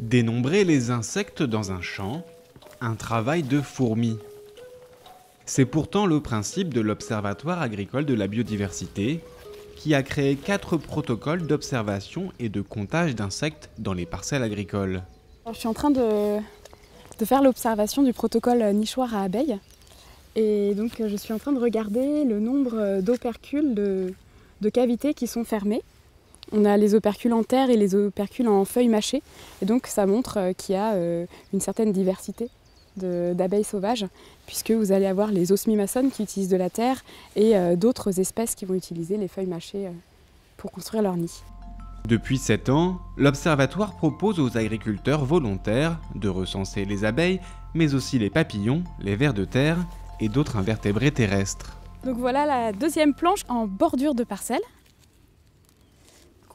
Dénombrer les insectes dans un champ, un travail de fourmi. C'est pourtant le principe de l'Observatoire agricole de la biodiversité, qui a créé 4 protocoles d'observation et de comptage d'insectes dans les parcelles agricoles. Alors, je suis en train de faire l'observation du protocole nichoir à abeilles. Et donc je suis en train de regarder le nombre d'opercules de cavités qui sont fermées. On a les opercules en terre et les opercules en feuilles mâchées. Et donc ça montre qu'il y a une certaine diversité d'abeilles sauvages, puisque vous allez avoir les osmimaçonnes qui utilisent de la terre et d'autres espèces qui vont utiliser les feuilles mâchées pour construire leur nid. Depuis 7 ans, l'Observatoire propose aux agriculteurs volontaires de recenser les abeilles, mais aussi les papillons, les vers de terre et d'autres invertébrés terrestres. Donc voilà la deuxième planche en bordure de parcelle.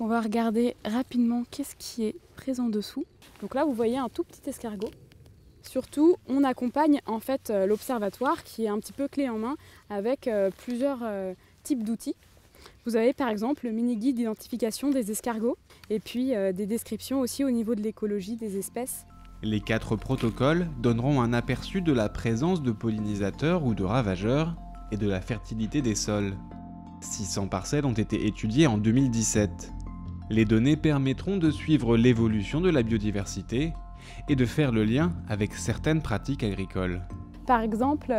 On va regarder rapidement qu'est-ce qui est présent dessous. Donc là vous voyez un tout petit escargot. Surtout on accompagne en fait l'observatoire qui est un petit peu clé en main avec plusieurs types d'outils. Vous avez par exemple le mini-guide d'identification des escargots et puis des descriptions aussi au niveau de l'écologie des espèces. Les 4 protocoles donneront un aperçu de la présence de pollinisateurs ou de ravageurs et de la fertilité des sols. 600 parcelles ont été étudiées en 2017. Les données permettront de suivre l'évolution de la biodiversité et de faire le lien avec certaines pratiques agricoles. Par exemple,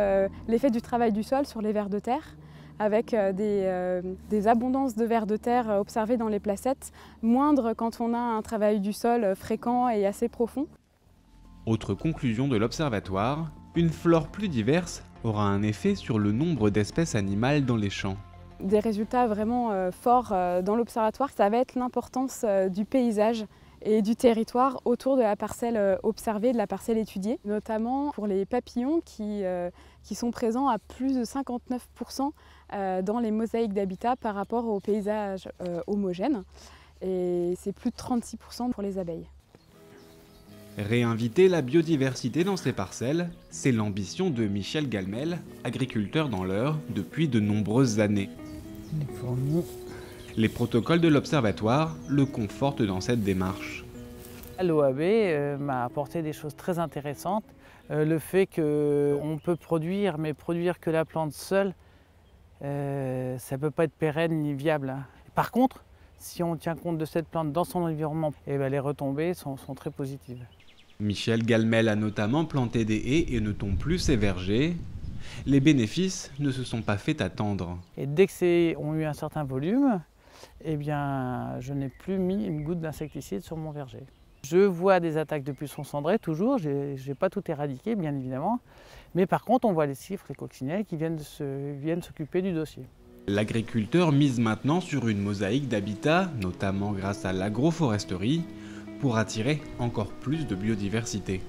l'effet du travail du sol sur les vers de terre, avec des abondances de vers de terre observées dans les placettes, moindres quand on a un travail du sol fréquent et assez profond. Autre conclusion de l'Observatoire, une flore plus diverse aura un effet sur le nombre d'espèces animales dans les champs. Des résultats vraiment forts dans l'Observatoire, ça va être l'importance du paysage et du territoire autour de la parcelle observée, de la parcelle étudiée, notamment pour les papillons qui sont présents à plus de 59% dans les mosaïques d'habitat par rapport au paysage homogène, et c'est plus de 36% pour les abeilles. Réinviter la biodiversité dans ces parcelles, c'est l'ambition de Michel Galmel, agriculteur dans l'Eure depuis de nombreuses années. Les fourmis. Les protocoles de l'Observatoire le confortent dans cette démarche. L'OAB m'a apporté des choses très intéressantes. Le fait qu'on peut produire, mais produire que la plante seule, ça ne peut pas être pérenne ni viable. Par contre, si on tient compte de cette plante dans son environnement, les retombées sont très positives. Michel Galmel a notamment planté des haies et ne tombe plus ses vergers. Les bénéfices ne se sont pas fait attendre. Et dès que ont eu un certain volume, je n'ai plus mis une goutte d'insecticide sur mon verger. Je vois des attaques de pucerons cendrés, toujours, je n'ai pas tout éradiqué bien évidemment, mais par contre on voit les cifres, les coccinelles qui viennent s'occuper du dossier. L'agriculteur mise maintenant sur une mosaïque d'habitat, notamment grâce à l'agroforesterie, pour attirer encore plus de biodiversité.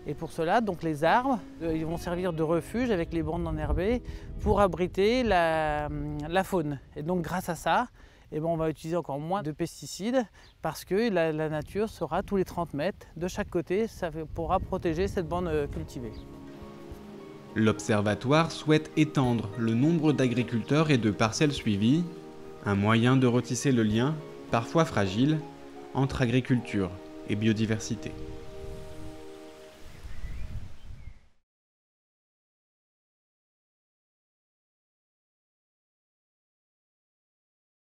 Et pour cela, donc les arbres, ils vont servir de refuge avec les bandes enherbées pour abriter la faune. Et donc grâce à ça, on va utiliser encore moins de pesticides parce que la nature sera tous les 30 mètres de chaque côté, ça pourra protéger cette bande cultivée. L'Observatoire souhaite étendre le nombre d'agriculteurs et de parcelles suivies, un moyen de retisser le lien, parfois fragile, entre agriculture et biodiversité.